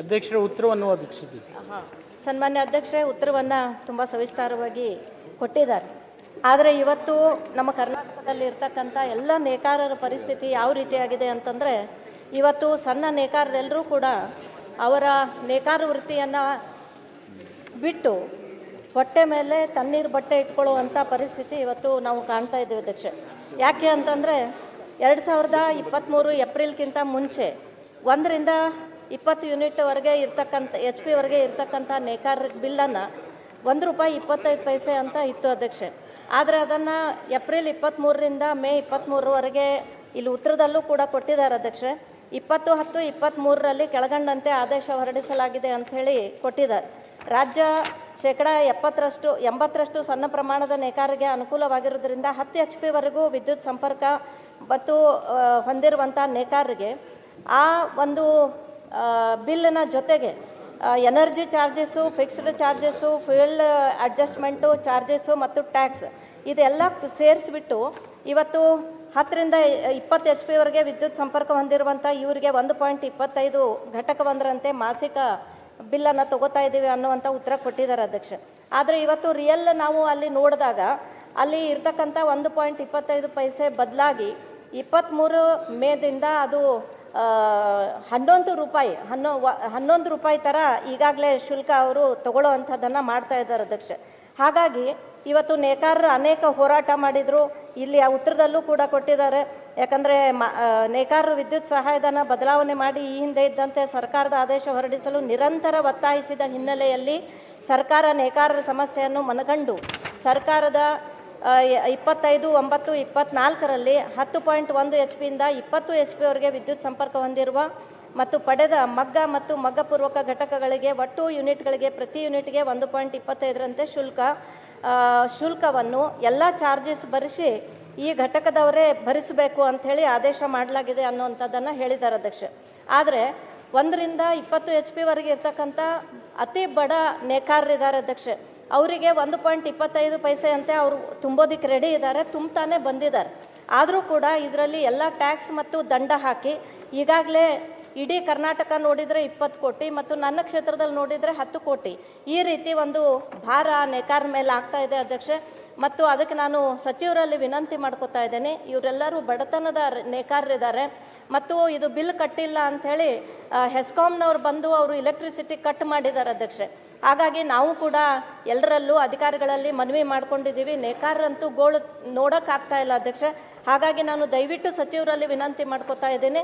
ಅಧ್ಯಕ್ಷರ ಉತ್ತರವನ್ನು ಒದಗಿಸಿದ್ದೀವಿ. ಸನ್ಮಾನ್ಯ ಅಧ್ಯಕ್ಷರೇ, ಉತ್ತರವನ್ನು ತುಂಬ ಸವಿಸ್ತಾರವಾಗಿ ಕೊಟ್ಟಿದ್ದಾರೆ. ಆದರೆ ಇವತ್ತು ನಮ್ಮ ಕರ್ನಾಟಕದಲ್ಲಿ ಇರ್ತಕ್ಕಂಥ ಎಲ್ಲ ನೇಕಾರರ ಪರಿಸ್ಥಿತಿ ಯಾವ ರೀತಿಯಾಗಿದೆ ಅಂತಂದರೆ, ಇವತ್ತು ಸಣ್ಣ ನೇಕಾರರೆಲ್ಲರೂ ಕೂಡ ಅವರ ನೇಕಾರ ವೃತ್ತಿಯನ್ನು ಬಿಟ್ಟು ಹೊಟ್ಟೆ ಮೇಲೆ ತಣ್ಣೀರು ಬಟ್ಟೆ ಇಟ್ಕೊಳ್ಳುವಂಥ ಪರಿಸ್ಥಿತಿ ಇವತ್ತು ನಾವು ಕಾಣ್ತಾ ಇದ್ದೇವೆ ಅಧ್ಯಕ್ಷ. ಯಾಕೆ ಅಂತಂದರೆ 2023 ಏಪ್ರಿಲ್ಗಿಂತ ಮುಂಚೆ 1ರಿಂದ 20 ಯೂನಿಟ್ವರೆಗೆ ಇರ್ತಕ್ಕಂಥ HP ಇರ್ತಕ್ಕಂಥ ನೇಕಾರ ಬಿಲ್ಲನ್ನು ₹1.25 ಅಂತ ಇತ್ತು ಅಧ್ಯಕ್ಷೆ. ಆದರೆ ಅದನ್ನು ಏಪ್ರಿಲ್ 23ರಿಂದ ಮೇ 23ರವರೆಗೆ ಇಲ್ಲಿ ಉತ್ತರದಲ್ಲೂ ಕೂಡ ಕೊಟ್ಟಿದ್ದಾರೆ ಅಧ್ಯಕ್ಷೆ. 20/10/23ರಲ್ಲಿ ಕೆಳಗಂಡಂತೆ ಆದೇಶ ಹೊರಡಿಸಲಾಗಿದೆ ಅಂಥೇಳಿ ಕೊಟ್ಟಿದ್ದಾರೆ. ರಾಜ್ಯ 80% ಸಣ್ಣ ಪ್ರಮಾಣದ ನೇಕಾರರಿಗೆ ಅನುಕೂಲವಾಗಿರೋದ್ರಿಂದ 10 HP ವಿದ್ಯುತ್ ಸಂಪರ್ಕ ಮತ್ತು ಹೊಂದಿರುವಂಥ ನೇಕಾರರಿಗೆ ಆ ಒಂದು ಬಿಲ್ಲಿನ ಜೊತೆಗೆ energy charges, fixed charges, fuel adjustment charges ಮತ್ತು ಟ್ಯಾಕ್ಸ್ ಇದೆಲ್ಲ ಸೇರಿಸ್ಬಿಟ್ಟು ಇವತ್ತು 10ರಿಂದ 20 HP ವಿದ್ಯುತ್ ಸಂಪರ್ಕ ಹೊಂದಿರುವಂಥ ಇವರಿಗೆ 1.25 ಘಟಕವೊಂದರಂತೆ ಮಾಸಿಕ ಬಿಲ್ಲನ್ನು ತಗೋತಾ ಇದ್ದೀವಿ ಅನ್ನುವಂಥ ಉತ್ತರ ಕೊಟ್ಟಿದ್ದಾರೆ ಅಧ್ಯಕ್ಷ. ಆದರೆ ಇವತ್ತು ರಿಯಲ್ ನಾವು ಅಲ್ಲಿ ನೋಡಿದಾಗ ಅಲ್ಲಿ ಇರ್ತಕ್ಕಂಥ 1.25 ಬದಲಾಗಿ 23 ಮೇದಿಂದ ಅದು ₹11 ಥರ ಈಗಾಗಲೇ ಶುಲ್ಕ ಅವರು ತಗೊಳ್ಳೋ ಅಂಥದ್ದನ್ನು ಮಾಡ್ತಾ ಇದ್ದಾರೆ ಅಧ್ಯಕ್ಷ. ಹಾಗಾಗಿ ಇವತ್ತು ನೇಕಾರರು ಅನೇಕ ಹೋರಾಟ ಮಾಡಿದರು. ಇಲ್ಲಿ ಆ ಉತ್ತರದಲ್ಲೂ ಕೂಡ ಕೊಟ್ಟಿದ್ದಾರೆ. ಯಾಕಂದರೆ ನೇಕಾರರು ವಿದ್ಯುತ್ ಸಹಾಯಧನ ಬದಲಾವಣೆ ಮಾಡಿ ಈ ಹಿಂದೆ ಇದ್ದಂತೆ ಸರ್ಕಾರದ ಆದೇಶ ಹೊರಡಿಸಲು ನಿರಂತರ ಒತ್ತಾಯಿಸಿದ ಹಿನ್ನೆಲೆಯಲ್ಲಿ ಸರ್ಕಾರ ನೇಕಾರರ ಸಮಸ್ಯೆಯನ್ನು ಮನಗಂಡು ಸರ್ಕಾರದ 25/9/24ರಲ್ಲಿ 10.1 HP-ಯಿಂದ 20 HP ವಿದ್ಯುತ್ ಸಂಪರ್ಕ ಹೊಂದಿರುವ ಮತ್ತು ಪಡೆದ ಮಗ್ಗ ಮತ್ತು ಮಗ್ಗಪೂರ್ವಕ ಘಟಕಗಳಿಗೆ ಒಟ್ಟು ಯೂನಿಟ್ಗಳಿಗೆ ಪ್ರತಿ ಯೂನಿಟ್ಗೆ 1.25ರಂತೆ ಶುಲ್ಕವನ್ನು ಎಲ್ಲ ಚಾರ್ಜಸ್ ಭರಿಸಿ ಈ ಘಟಕದವರೇ ಭರಿಸಬೇಕು ಅಂಥೇಳಿ ಆದೇಶ ಮಾಡಲಾಗಿದೆ ಅನ್ನುವಂಥದ್ದನ್ನು ಹೇಳಿದ್ದಾರೆ ಅಧ್ಯಕ್ಷ. ಆದರೆ 1ರಿಂದ 20 HP ಇರ್ತಕ್ಕಂಥ ಅತಿ ಬಡ ನೇಕಾರರಿದ್ದಾರೆ ಅಧ್ಯಕ್ಷ. ಅವರಿಗೆ 1.25 ಅಂತೆ ಅವರು ತುಂಬೋದಕ್ಕೆ ರೆಡಿ ಇದ್ದಾರೆ, ತುಂಬ್ತಾನೆ ಬಂದಿದ್ದಾರೆ. ಆದರೂ ಕೂಡ ಇದರಲ್ಲಿ ಎಲ್ಲ ಟ್ಯಾಕ್ಸ್ ಮತ್ತು ದಂಡ ಹಾಕಿ ಈಗಾಗಲೇ ಇಡೀ ಕರ್ನಾಟಕ ನೋಡಿದರೆ 20 ಕೋಟಿ ಮತ್ತು ನನ್ನ ಕ್ಷೇತ್ರದಲ್ಲಿ ನೋಡಿದರೆ 10 ಕೋಟಿ ಈ ರೀತಿ ಒಂದು ಭಾರ ನೇಕಾರ ಮೇಲೆ ಆಗ್ತಾ ಇದೆ ಅಧ್ಯಕ್ಷ. ಮತ್ತು ಅದಕ್ಕೆ ನಾನು ಸಚಿವರಲ್ಲಿ ವಿನಂತಿ ಮಾಡ್ಕೋತಾ ಇದ್ದೇನೆ, ಇವರೆಲ್ಲರೂ ಬಡತನದ ನೇಕಾರರಿದ್ದಾರೆ ಮತ್ತು ಇದು ಬಿಲ್ ಕಟ್ಟಿಲ್ಲ ಅಂಥೇಳಿ ಹೆಸ್ಕಾಮ್ನವ್ರು ಬಂದು ಅವರು ಎಲೆಕ್ಟ್ರಿಸಿಟಿ ಕಟ್ ಮಾಡಿದ್ದಾರೆ ಅಧ್ಯಕ್ಷ. ಹಾಗಾಗಿ ನಾವು ಕೂಡ ಎಲ್ಲರಲ್ಲೂ ಅಧಿಕಾರಿಗಳಲ್ಲಿ ಮನವಿ ಮಾಡ್ಕೊಂಡಿದ್ದೀವಿ, ನೇಕಾರರಂತೂ ಗೋಳು ನೋಡೋಕ್ಕಾಗ್ತಾ ಇಲ್ಲ ಅಧ್ಯಕ್ಷ. ಹಾಗಾಗಿ ನಾನು ದಯವಿಟ್ಟು ಸಚಿವರಲ್ಲಿ ವಿನಂತಿ ಮಾಡ್ಕೋತಾ ಇದ್ದೇನೆ,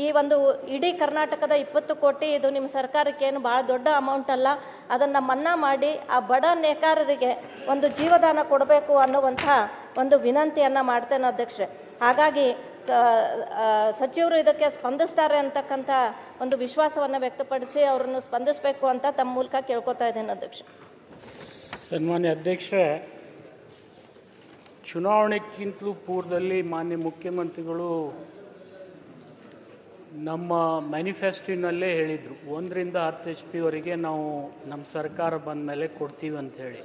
ಈ ಒಂದು ಇಡೀ ಕರ್ನಾಟಕದ 20 ಕೋಟಿ ಇದು ನಿಮ್ಮ ಸರ್ಕಾರಕ್ಕೆ ಏನು ಭಾಳ ದೊಡ್ಡ ಅಮೌಂಟ್ ಅಲ್ಲ, ಅದನ್ನು ಮನ್ನಾ ಮಾಡಿ ಆ ಬಡ ನೇಕಾರರಿಗೆ ಒಂದು ಜೀವದಾನ ಕೊಡಬೇಕು ಅನ್ನುವಂಥ ಒಂದು ವಿನಂತಿಯನ್ನು ಮಾಡ್ತೇನೆ ಅಧ್ಯಕ್ಷ. ಹಾಗಾಗಿ ಸಚಿವರು ಇದಕ್ಕೆ ಸ್ಪಂದಿಸ್ತಾರೆ ಅಂತಕ್ಕಂಥ ಒಂದು ವಿಶ್ವಾಸವನ್ನು ವ್ಯಕ್ತಪಡಿಸಿ ಅವರನ್ನು ಸ್ಪಂದಿಸಬೇಕು ಅಂತ ತಮ್ಮ ಮೂಲಕ ಕೇಳ್ಕೊತಾ ಇದ್ದೇನೆ ಅಧ್ಯಕ್ಷ. ಸನ್ಮಾನ್ಯ ಅಧ್ಯಕ್ಷರೇ, ಚುನಾವಣೆಗಿಂತಲೂ ಪೂರ್ವದಲ್ಲಿ ಮಾನ್ಯ ಮುಖ್ಯಮಂತ್ರಿಗಳು ನಮ್ಮ ಮ್ಯಾನಿಫೆಸ್ಟೋನಲ್ಲೇ ಹೇಳಿದರು 1ರಿಂದ 10 HP ನಾವು ನಮ್ಮ ಸರ್ಕಾರ ಬಂದ ಮೇಲೆ ಕೊಡ್ತೀವಿ ಅಂಥೇಳಿ.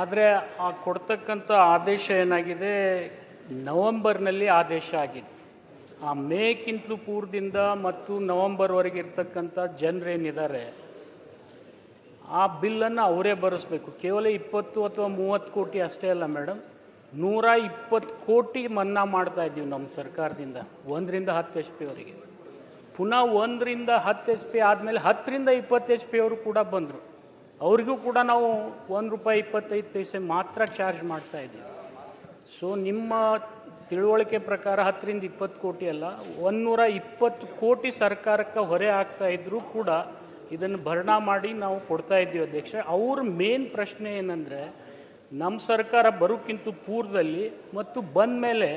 ಆದರೆ ಆ ಕೊಡ್ತಕ್ಕಂಥ ಆದೇಶ ಏನಾಗಿದೆ, ನವಂಬರ್ನಲ್ಲಿ ಆದೇಶ ಆಗಿದೆ. ಆ ಮೇಕ್ಕಿಂತಲೂ ಪೂರ್ವದಿಂದ ಮತ್ತು ನವಂಬರ್ವರೆಗೆ ಇರ್ತಕ್ಕಂಥ ಜನರೇನಿದ್ದಾರೆ ಆ ಬಿಲ್ಲನ್ನು ಅವರೇ ಭರಿಸ್ಬೇಕು. ಕೇವಲ 20 ಅಥವಾ 30 ಕೋಟಿ ಅಷ್ಟೇ ಅಲ್ಲ ಮೇಡಮ್, 120 ಕೋಟಿ ಮನ್ನಾ ಮಾಡ್ತಾ ಇದ್ದೀವಿ ನಮ್ಮ ಸರ್ಕಾರದಿಂದ 1ರಿಂದ 10 HP. ಪುನಃ 1ರಿಂದ 10 HP ಆದಮೇಲೆ 10ರಿಂದ 20 HP ಕೂಡ ಬಂದರು. ಅವ್ರಿಗೂ ಕೂಡ ನಾವು ₹1.25 ಮಾತ್ರ ಚಾರ್ಜ್ ಮಾಡ್ತಾ ಇದ್ದೀವಿ. ಸೊ ನಿಮ್ಮ ತಿಳುವಳಿಕೆ ಪ್ರಕಾರ 10ರಿಂದ 20 ಕೋಟಿ ಅಲ್ಲ, 120 ಕೋಟಿ ಸರ್ಕಾರಕ್ಕೆ ಹೊರೆ ಆಗ್ತಾ ಇದ್ದರೂ ಕೂಡ ಇದನ್ನು ಭರ್ಣಾ ಮಾಡಿ ನಾವು ಕೊಡ್ತಾ ಇದ್ದೀವಿ ಅಧ್ಯಕ್ಷ. ಅವ್ರ ಮೇನ್ ಪ್ರಶ್ನೆ ಏನಂದರೆ, ನಮ್ಮ ಸರ್ಕಾರ ಬರೋಕ್ಕಿಂತ ಪೂರ್ವದಲ್ಲಿ ಮತ್ತು ಬಂದ ಮೇಲೆ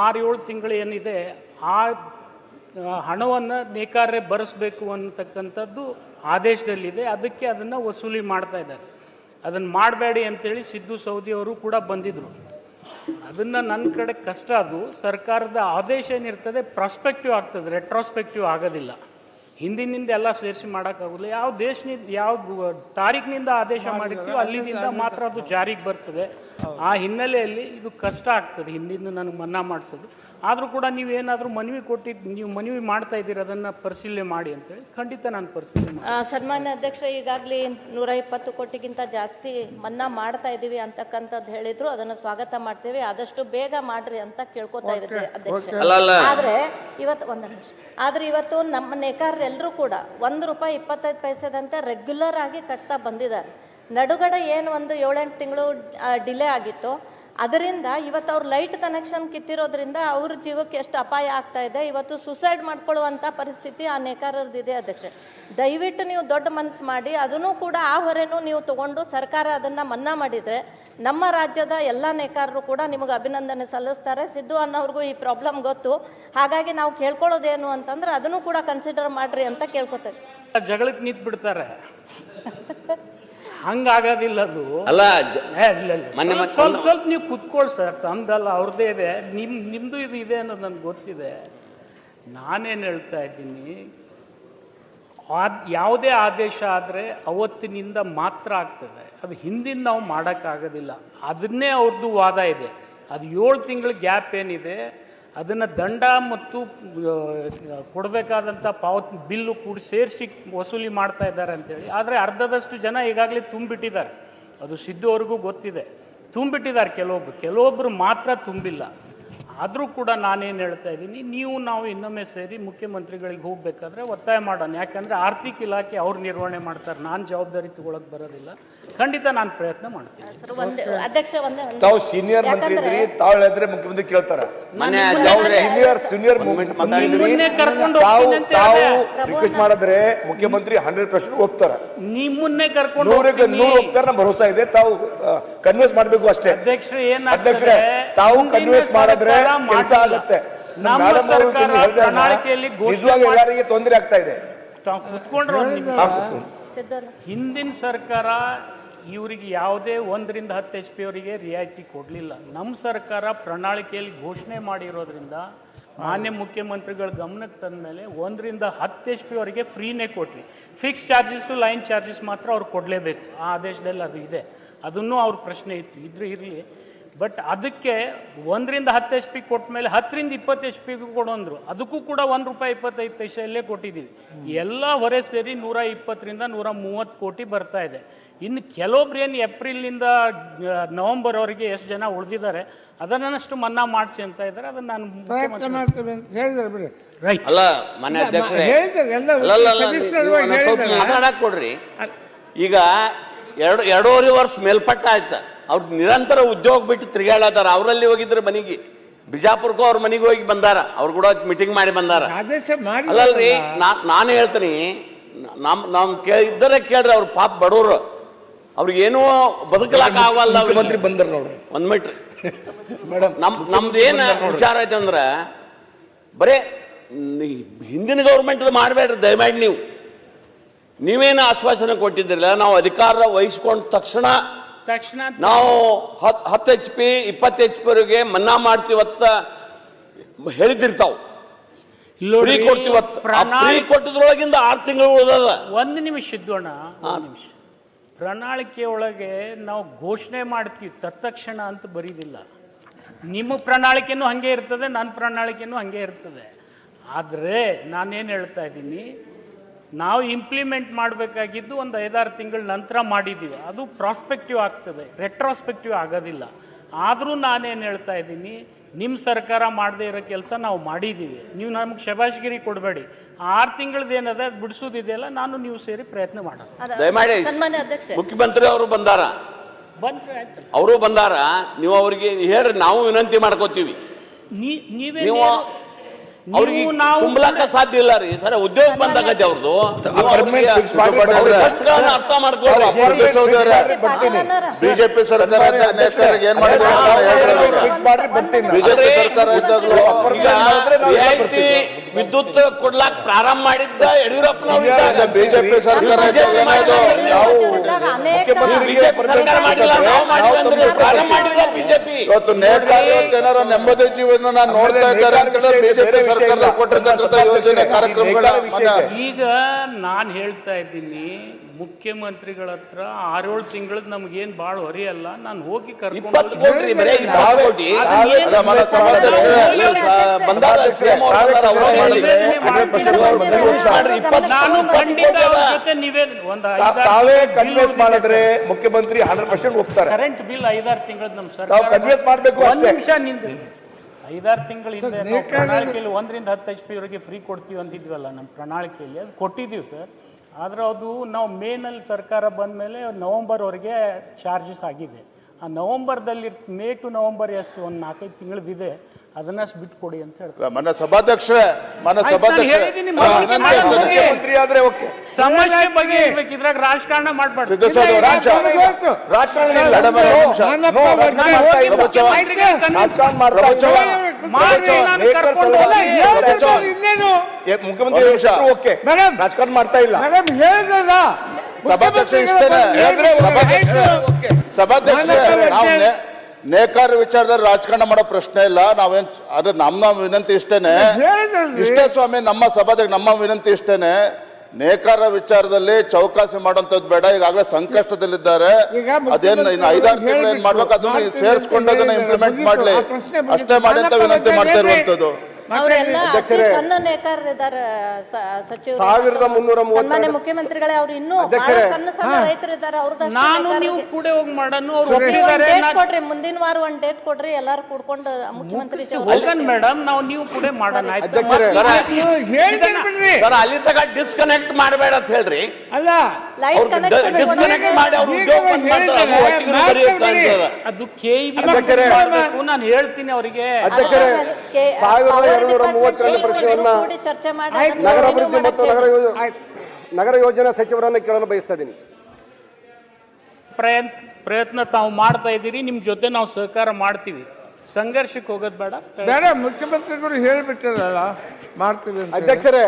6-7 ತಿಂಗಳು ಏನಿದೆ ಆ ಹಣವನ್ನು ನೇಕಾರರೇ ಭರಿಸಬೇಕು ಅನ್ನತಕ್ಕಂಥದ್ದು ಆದೇಶದಲ್ಲಿದೆ. ಅದಕ್ಕೆ ಅದನ್ನು ವಸೂಲಿ ಮಾಡ್ತಾ ಇದ್ದಾರೆ. ಅದನ್ನು ಮಾಡಬೇಡಿ ಅಂತೇಳಿ ಸಿದ್ದು ಸೌದಿ ಅವರು ಕೂಡ ಬಂದಿದ್ದರು. ಅದನ್ನು ನನ್ನ ಕಡೆ ಕಷ್ಟ. ಅದು ಸರ್ಕಾರದ ಆದೇಶ ಏನಿರ್ತದೆ ಪ್ರಾಸ್ಪೆಕ್ಟಿವ್ ಆಗ್ತದೆ, ರೆಟ್ರೋಸ್ಪೆಕ್ಟಿವ್ ಆಗೋದಿಲ್ಲ. ಹಿಂದಿನಿಂದ ಎಲ್ಲ ಸೇರಿಸಿ ಮಾಡೋಕ್ಕಾಗೋದಿಲ್ಲ. ಯಾವ ದೇಶನಿಂದ ಯಾವ ತಾರೀಕಿನಿಂದ ಆದೇಶ ಮಾಡಿರ್ತೀವೋ ಅಲ್ಲಿಂದ ಮಾತ್ರ ಅದು ಜಾರಿಗೆ ಬರ್ತದೆ. ಆ ಹಿನ್ನೆಲೆಯಲ್ಲಿ ಇದು ಕಷ್ಟ ಆಗ್ತದೆ ಹಿಂದಿಂದ ನನಗೆ ಮನ್ನಾ ಮಾಡಿಸೋದು. ಆದರೂ ಕೂಡ ನೀವೇನಾದರೂ ಮನವಿ ಕೊಟ್ಟಿದ್ದು, ನೀವು ಮನವಿ ಮಾಡ್ತಾ ಇದ್ದೀರಿ, ಅದನ್ನು ಪರಿಶೀಲನೆ ಮಾಡಿ ಅಂತೇಳಿ ಖಂಡಿತ ನಾನು ಪರಿಶೀಲನೆ ಮಾಡಿ. ಸನ್ಮಾನ್ಯ ಅಧ್ಯಕ್ಷ, ಈಗಾಗಲೇ 120 ಕೋಟಿಗಿಂತ ಜಾಸ್ತಿ ಮನ್ನಾ ಮಾಡ್ತಾ ಇದ್ದೀವಿ ಅಂತಕ್ಕಂಥದ್ದು ಹೇಳಿದ್ರು, ಅದನ್ನು ಸ್ವಾಗತ ಮಾಡ್ತೀವಿ. ಆದಷ್ಟು ಬೇಗ ಮಾಡ್ರಿ ಅಂತ ಕೇಳ್ಕೊತಾ ಇರುತ್ತೆ ಅಧ್ಯಕ್ಷ. ಆದ್ರೆ ಇವತ್ತು ನಮ್ಮ ನೇಕಾರರೆಲ್ಲರೂ ಕೂಡ ₹1.25 ರೆಗ್ಯುಲರ್ ಆಗಿ ಕಟ್ತಾ ಬಂದಿದ್ದಾರೆ. ನಡುಗಡೆ ಏನು ಒಂದು 7-8 ತಿಂಗಳು ಡಿಲೇ ಆಗಿತ್ತು, ಅದರಿಂದ ಇವತ್ತು ಅವ್ರ ಲೈಟ್ ಕನೆಕ್ಷನ್ ಕಿತ್ತಿರೋದ್ರಿಂದ ಅವ್ರ ಜೀವಕ್ಕೆ ಎಷ್ಟು ಅಪಾಯ ಆಗ್ತಾ ಇದೆ. ಇವತ್ತು ಸುಸೈಡ್ ಮಾಡ್ಕೊಳ್ಳುವಂಥ ಪರಿಸ್ಥಿತಿ ಆ ನೇಕಾರರದಿದೆ ಅಧ್ಯಕ್ಷ. ದಯವಿಟ್ಟು ನೀವು ದೊಡ್ಡ ಮನಸ್ಸು ಮಾಡಿ ಅದನ್ನು ಕೂಡ ಆ ಹೊರೆನೂ ನೀವು ತಗೊಂಡು ಸರ್ಕಾರ ಅದನ್ನು ಮನ್ನಾ ಮಾಡಿದರೆ ನಮ್ಮ ರಾಜ್ಯದ ಎಲ್ಲ ನೇಕಾರರು ಕೂಡ ನಿಮಗೆ ಅಭಿನಂದನೆ ಸಲ್ಲಿಸ್ತಾರೆ. ಸಿದ್ದು ಅನ್ನೋರ್ಗೂ ಈ ಪ್ರಾಬ್ಲಮ್ ಗೊತ್ತು. ಹಾಗಾಗಿ ನಾವು ಕೇಳ್ಕೊಳ್ಳೋದೇನು ಅಂತಂದ್ರೆ ಅದನ್ನು ಕೂಡ ಕನ್ಸಿಡರ್ ಮಾಡ್ರಿ ಅಂತ ಕೇಳ್ಕೊತೇವೆ. ಜಗಳಕ್ಕೆ ನಿಂತು ಬಿಡ್ತಾರೆ, ಹಂಗಾಗೋದಿಲ್ಲ ಅದು. ಅಲ್ಲ, ಸ್ವಲ್ಪ ನೀವು ಕುತ್ಕೊಳ್ಳಿ ಸರ್, ತಮ್ದಲ್ಲ ಅವ್ರದ್ದೇ ಇದೆ, ನಿಮ್ದು ಇದು ಇದೆ ಅನ್ನೋದು ನನಗೆ ಗೊತ್ತಿದೆ. ನಾನೇನು ಹೇಳ್ತಾ ಇದ್ದೀನಿ, ಯಾವುದೇ ಆದೇಶ ಆದರೆ ಅವತ್ತಿನಿಂದ ಮಾತ್ರ ಆಗ್ತದೆ, ಅದು ಹಿಂದಿನ ನಾವು ಮಾಡೋಕ್ಕಾಗೋದಿಲ್ಲ. ಅದನ್ನೇ ಅವ್ರದ್ದು ವಾದ ಇದೆ. ಅದು 7 ತಿಂಗಳ ಗ್ಯಾಪ್ ಏನಿದೆ ಅದನ್ನು ದಂಡ ಮತ್ತು ಕೊಡಬೇಕಾದಂಥ ಪಾವತಿ ಬಿಲ್ಲು ಕೂಡ ಸೇರಿಸಿ ವಸೂಲಿ ಮಾಡ್ತಾ ಇದ್ದಾರೆ ಅಂತೇಳಿ. ಆದರೆ ಅರ್ಧದಷ್ಟು ಜನ ಈಗಾಗಲೇ ತುಂಬಿಟ್ಟಿದ್ದಾರೆ, ಅದು ಸಿದ್ದು ಅವ್ರಿಗೂ ಗೊತ್ತಿದೆ. ತುಂಬಿಟ್ಟಿದ್ದಾರೆ ಕೆಲವೊಬ್ಬರು ಮಾತ್ರ ತುಂಬಿಲ್ಲ. ಆದರೂ ಕೂಡ ನಾನೇನು ಹೇಳ್ತಾ ಇದ್ದೀನಿ, ನಾವು ಇನ್ನೊಮ್ಮೆ ಸೇರಿ ಮುಖ್ಯಮಂತ್ರಿಗಳಿಗೆ ಹೋಗಬೇಕಾದ್ರೆ ಒತ್ತಾಯ ಮಾಡೋಣ. ಯಾಕಂದರೆ ಆರ್ಥಿಕ ಇಲಾಖೆ ಅವ್ರು ನಿರ್ವಹಣೆ ಮಾಡ್ತಾರೆ, ನಾನು ಜವಾಬ್ದಾರಿ ತಗೊಳಕ್ಕೆ ಬರೋದಿಲ್ಲ. ಖಂಡಿತ ನಾನು ಪ್ರಯತ್ನ ಮಾಡ್ತೀನಿ. ತಾವು ಸೀನಿಯರ್ ಮಂತ್ರಿ ಇದ್ರಿ, ತಾವು ಹೇಳಿದ್ರೆ ಮುಖ್ಯಮಂತ್ರಿ ಕೇಳ್ತಾರೆ. ಸೀನಿಯರ್ ರಿಕ್ವೆಸ್ಟ್ ಮಾಡಿದ್ರೆ ಮುಖ್ಯಮಂತ್ರಿ 100% ಒಪ್ತಾರೆ. ನಿಮ್ಮನ್ನೇ ಕರ್ಕೊಂಡು 100 ಒಪ್ತಾರೆ, ನಮ್ಮ ಭರೋಸಾ ಇದೆ. ತಾವು ಕನ್ವಿನ್ಸ್ ಮಾಡಬೇಕು ಅಷ್ಟೇ. ಅಧ್ಯಕ್ಷರೇ, ತಾವು ಕನ್ವಿನ್ಸ್ ಮಾಡಿದ್ರೆ ಕೆಲಸ ಆಗುತ್ತೆ. ನಿಜವಾಗಿ ಎಲ್ಲರಿಗೆ ತೊಂದರೆ ಆಗ್ತಾ ಇದೆ. ಕುತ್ಕೊಂಡ್ರೆ ಹಿಂದಿನ ಸರ್ಕಾರ ಇವರಿಗೆ ಯಾವುದೇ 1 ರಿಂದ 10 HP ಅವರಿಗೆ ರಿಯಾಯಿತಿ ಕೊಡಲಿಲ್ಲ. ನಮ್ಮ ಸರ್ಕಾರ ಪ್ರಣಾಳಿಕೆಯಲ್ಲಿ ಘೋಷಣೆ ಮಾಡಿರೋದ್ರಿಂದ ಮಾನ್ಯ ಮುಖ್ಯಮಂತ್ರಿಗಳ ಗಮನಕ್ಕೆ ತಂದ ಮೇಲೆ 1 ರಿಂದ 10 HP ಅವರಿಗೆ ಫ್ರೀನೇ ಕೊಟ್ರಿ. ಫಿಕ್ಸ್ ಚಾರ್ಜಸ್ಸು, ಲೈನ್ ಚಾರ್ಜಸ್ ಮಾತ್ರ ಅವ್ರು ಕೊಡಲೇಬೇಕು. ಆ ಆದೇಶದಲ್ಲಿ ಅದು ಇದೆ. ಅದನ್ನು ಅವ್ರ ಪ್ರಶ್ನೆ ಇತ್ತು, ಇರಲಿ. ಬಟ್ ಅದಕ್ಕೆ 1 ರಿಂದ 10 HP ಕೊಟ್ಟ ಮೇಲೆ 10 ರಿಂದ 20 HP ಕೊಡೋಂದ್ರು, ಅದಕ್ಕೂ ಕೂಡ ₹1.25 ಕೊಟ್ಟಿದ್ದೀವಿ. ಎಲ್ಲ ಹೊರೆ ಸೇರಿ 120 ರಿಂದ 130 ಕೋಟಿ ಬರ್ತಾ ಇದೆ. ಇನ್ನು ಕೆಲವೊಬ್ರು ಏನು ಏಪ್ರಿಲ್ನಿಂದ ನವೆಂಬರ್ವರೆಗೆ ಎಷ್ಟು ಜನ ಉಳಿದಿದ್ದಾರೆ ಅದನ್ನಷ್ಟು ಮನ್ನಾ ಮಾಡಿಸಿ ಅಂತ ಇದ್ದಾರೆ. ಅದನ್ನು ನಾನು ರೈಟ್ ಅಲ್ಲ ಮಾನ್ಯ ಅಧ್ಯಕ್ಷರೇ, ಮಾತಾಡಕ್ ಕೊಡ್ರಿ. ಈಗ 2.5 ವರ್ಷ ಮೇಲ್ಪಟ್ಟ ಆಯ್ತಾ, ಅವ್ರು ನಿರಂತರ ಉದ್ಯೋಗ ಬಿಟ್ಟು ತಿರುಗಾಡತಾರ. ಅವರಲ್ಲಿ ಹೋಗಿದ್ರೆ ಮನೆಗೆ, ಬಿಜಾಪುರಕ್ಕೂ ಅವ್ರ ಮನೆಗೆ ಹೋಗಿ ಬಂದಾರ, ಅವ್ರು ಕೂಡ ಮೀಟಿಂಗ್ ಮಾಡಿ ಬಂದಾರ. ಅಲ್ಲಲ್ರಿ, ನಾನು ಹೇಳ್ತೀನಿ, ನಮ್ ಇದ್ದರೇ ಕೇಳ್ರಿ, ಅವ್ರು ಪಾಪ ಬಡವರು, ಅವ್ರಿಗೇನೋ ಬದುಕಲಾಕ ಆಗಲ್ಲ. ಮಂತ್ರಿ ಬಂದಾರ ನೋಡ್ರಿ, 1 ಮೀಟ್ರ್ ನಮ್ದು ಏನ್ ವಿಚಾರ ಐತೆ ಅಂದ್ರ, ಬರೇ ಹಿಂದಿನ ಗೌರ್ಮೆಂಟ್ ಮಾಡಬೇಡ್ರಿ ದಯಮಾಡಿ. ನೀವೇನು ಆಶ್ವಾಸನೆ ಕೊಟ್ಟಿದ್ದಿರಲ್ಲ, ನಾವು ಅಧಿಕಾರ ವಹಿಸ್ಕೊಂಡ ತಕ್ಷಣ ನಾವು 10 HP 20 HP ವರೆಗೆ ಮನ್ನಾ ಮಾಡ್ತೀವತ್ತ ಹೇಳಿದಿರ್ತಾವ, ಫ್ರೀ ಕೊಡ್ತೀವತ್ತ. ಫ್ರೀ ಕೊಟ್ಟದ್ರೊಳಗಿಂದ 6 ತಿಂಗಳು ಉಳಿದದ. 1 ನಿಮಿಷ ಇದ್ದೋಣ, 1 ನಿಮಿಷ. ಪ್ರಣಾಳಿಕೆ ಒಳಗೆ ನಾವು ಘೋಷಣೆ ಮಾಡ್ತೀವಿ ತತ್ಕ್ಷಣ ಅಂತ ಬರೀದಿಲ್ಲ. ನಿಮ್ಮ ಪ್ರಣಾಳಿಕೆನೂ ಹಾಗೆ ಇರ್ತದೆ, ನನ್ನ ಪ್ರಣಾಳಿಕೆನೂ ಹಾಗೆ ಇರ್ತದೆ. ಆದರೆ ನಾನೇನು ಹೇಳ್ತಾ ಇದ್ದೀನಿ, ನಾವು ಇಂಪ್ಲಿಮೆಂಟ್ ಮಾಡಬೇಕಾಗಿದ್ದು ಒಂದು 5-6 ತಿಂಗಳ ನಂತರ ಮಾಡಿದ್ದೀವಿ. ಅದು ಪ್ರಾಸ್ಪೆಕ್ಟಿವ್ ಆಗ್ತದೆ, ರೆಟ್ರೋಸ್ಪೆಕ್ಟಿವ್ ಆಗೋದಿಲ್ಲ. ಆದರೂ ನಾನೇನು ಹೇಳ್ತಾ ಇದ್ದೀನಿ, ನಿಮ್ಮ ಸರ್ಕಾರ ಮಾಡದೇ ಇರೋ ಕೆಲಸ ನಾವು ಮಾಡಿದ್ದೀವಿ. ನೀವು ನಮಗೆ ಶಬಾಷ್ಗಿರಿ ಕೊಡಬೇಡಿ. 6 ತಿಂಗಳದ್ದು ಏನದ ಅದು ಬಿಡಿಸೋದಿದೆಯಲ್ಲ, ನೀವು ಸೇರಿ ಪ್ರಯತ್ನ ಮಾಡೋಣ. ದಯಮಾಡಿ ಮುಖ್ಯಮಂತ್ರಿ ಅವರು ಬಂದಾರ, ಅವರು ಬಂದಾರ, ನೀವು ಅವ್ರಿಗೆ ಹೇಳ್ರಿ, ನಾವು ವಿನಂತಿ ಮಾಡ್ಕೋತೀವಿ. ನೀವು ಅವ್ರಿಗೆ ತುಂಬಲಾಕ ಸಾಧ್ಯ ಇಲ್ಲ ರೀ ಸರ್. ಉದ್ಯೋಗ ಬಂದಾಗತ್ತೆ ಅವ್ರದ್ದು, ಅರ್ಥ ಮಾಡ್ಕೊಳ್ಳಿ. ಬಿಜೆಪಿ ಸರ್ಕಾರ ಏನ್ ಮಾಡಿದ್ರು, ಬಿಜೆಪಿ ಸರ್ಕಾರ ವಿದ್ಯುತ್ ಕೊಡ್ಲಾಕ್ ಪ್ರಾರಂಭ ಮಾಡಿದ್ದ ಯಡಿಯೂರಪ್ಪನವರು ಬಿಜೆಪಿ ಸರ್ಕಾರ ಬಿಜೆಪಿ ಇವತ್ತು ನೇಕಾರರು ಜನರ ನೆಮ್ಮದಿ ಜೀವನ ನೋಡ್ತಾ ಇದ್ದಾರೆ ಅಂತ ಬಿಜೆಪಿ ಸರ್ಕಾರ ಕೊಟ್ಟಿರ್ತಕ್ಕಂಥ ಯೋಜನೆ ಕಾರ್ಯಕ್ರಮಗಳ ಈಗ ನಾನು ಹೇಳ್ತಾ ಇದ್ದೀನಿ ಮುಖ್ಯಮಂತ್ರಿಗಳ ಹತ್ರ 6-7 ತಿಂಗಳದ್ ನಮ್ಗೇನ್ ಬಾಳ್ ಹೊರೆಯಲ್ಲ, ನಾನು ಹೋಗಿ 20 ಕೋಟಿ ಬರೀ 20 ಕೋಟಿ ನಾನು ಖಂಡಿತ ಅವ್ರ ಜೊತೆ ತಾವೇ ಕನ್ವಿನ್ಸ್ ಮಾಡಿದ್ರೆ ಮುಖ್ಯಮಂತ್ರಿ 100% ಒಪ್ತಾರೆ. ಕರೆಂಟ್ ಬಿಲ್ 5-6 ತಿಂಗಳದ್ ನಮ್ ಸರ್ಕಾರ ಕನ್ವಿನ್ಸ್ ಮಾಡಬೇಕು. ಒಂದ್ ನಿಮಿಷ ನಿಂತು 5-6 ತಿಂಗಳ ಹಿಂದೆ ನಾವು ಪ್ರಣಾಳಿಕೆಯಲ್ಲಿ 1ರಿಂದ 10 HP ವರೆಗೆ ಫ್ರೀ ಕೊಡ್ತೀವಿ ಅಂತಿದ್ವಲ್ಲ ನಮ್ಮ ಪ್ರಣಾಳಿಕೆಯಲ್ಲಿ, ಅದು ಕೊಟ್ಟಿದ್ದೀವಿ ಸರ್. ಆದರೆ ಅದು ನಾವು ಮೇನಲ್ಲಿ ಸರ್ಕಾರ ಬಂದ ಮೇಲೆ ನವಂಬರ್ವರೆಗೆ ಚಾರ್ಜಸ್ ಆಗಿದೆ. ಆ ನವಂಬರ್ದಲ್ಲಿ ಮೇ ಟು ನವಂಬರ್ ಎಷ್ಟು ಒಂದು 4-5 ತಿಂಗಳದಿದೆ, ಅದನ್ನಷ್ಟು ಬಿಟ್ಕೊಡಿ ಅಂತ ಹೇಳ್ತಾರೆ. ಮನೆ ಸಭಾಧ್ಯಕ್ಷರೇ ಮುಖ್ಯಮಂತ್ರಿ ಆದ್ರೆ ಓಕೆ, ಸಮಸ್ಯೆ ಬಗ್ಗೆ ಇರ್ಬೇಕಿದ್ರಾಗ ರಾಜಕಾರಣ ಮಾಡ್ಬಾರ್ದು. ಮುಖ್ಯಮಂತ್ರಿ ಓಕೆ, ರಾಜಕಾರಣ ಮಾಡ್ತಾ ಇಲ್ಲ. ಸಭಾಧ್ಯಕ್ಷರೇ ನಾವು ನೇಕಾರ ವಿಚಾರದಲ್ಲಿ ರಾಜಕಾರಣ ಮಾಡೋ ಪ್ರಶ್ನೆ ಇಲ್ಲ. ನಾವೇನ್ ಅದ್ರ ನಮ್ಮ ವಿನಂತಿ ಇಷ್ಟೇ ಸ್ವಾಮಿ, ನಮ್ಮ ಸಭಾಧ್ಯಕ್ಷ ನಮ್ಮ ವಿನಂತಿ ಇಷ್ಟೇನೆ, ನೇಕಾರ ವಿಚಾರದಲ್ಲಿ ಚೌಕಾಸಿ ಮಾಡುವಂತದ್ದು ಬೇಡ. ಈಗಾಗಲೇ ಸಂಕಷ್ಟದಲ್ಲಿದ್ದಾರೆ, ಅದೇನು ಇನ್ನು 5-6 ತಿಂಗಳು ಏನ್ ಮಾಡ್ಬೇಕು ಅದನ್ನ ಸೇರಿಸ್ಕೊಂಡು ಅದನ್ನ ಇಂಪ್ಲಿಮೆಂಟ್ ಮಾಡ್ಲಿ, ಅಷ್ಟೇ ಮಾಡಿ ಅಂತ ವಿನಂತಿ ಮಾಡ್ತಾ ಇರುವಂತದ್ದು. ಸಣ್ಣ ನೇಕಾರರಿದ್ದಾರೆ ಸಚಿವರು, 1332 ಮುಖ್ಯಮಂತ್ರಿಗಳೇ ಅವ್ರು ಇನ್ನೂ ಸಣ್ಣ ಸಣ್ಣ ರೈತರಿದ್ದಾರೆ. ನಾನು ನೀವು ಕೂಡ ಹೋಗಿ ಮಾಡೋಣ. ಕೊಡ್ರಿ, ಮುಂದಿನ ವಾರ ಒಂದ್ ಡೇಟ್ ಕೊಡ್ರಿ, ಎಲ್ಲಾರು ಕೂಡ್ಕೊಂಡು ಮುಖ್ಯಮಂತ್ರಿ ಮೇಡಮ್ ನಾವು ನೀವು ಕೂಡ ಮಾಡೋಣ. ಅಲ್ಲಿ ತಗ ಡಿಸ್ಕನೆಕ್ಟ್ ಮಾಡಬೇಡ ಅಂತ ಹೇಳ್ರಿ. ಡಿಸ್ಕನೆಕ್ಟ್ ಮಾಡಿ ಅದು KEB ನಾನು ಹೇಳ್ತೀನಿ ಅವರಿಗೆ. 1232 ಪ್ರಶ್ನೆಯನ್ನ ಚರ್ಚೆ ಮಾಡಿ ನಗರಾಭಿವೃದ್ಧಿ ಮತ್ತು ನಗರ ಯೋಜನಾ ಸಚಿವರನ್ನ ಕೇಳಲು ಬಯಸ್ತಾ ಇದ್ದೀನಿ. ಪ್ರಯತ್ನ ತಾವು ಮಾಡ್ತಾ ಇದ್ದೀರಿ, ನಿಮ್ ಜೊತೆ ನಾವು ಸಹಕಾರ ಮಾಡ್ತೀವಿ. ಸಂಘರ್ಷಕ್ಕೆ ಹೋಗೋದು ಬೇಡ. ಮುಖ್ಯಮಂತ್ರಿಗಳು ಹೇಳ್ಬಿಟ್ಟಿರಲ್ಲ ಮಾಡ್ತೀವಿ. ಅಧ್ಯಕ್ಷರೇ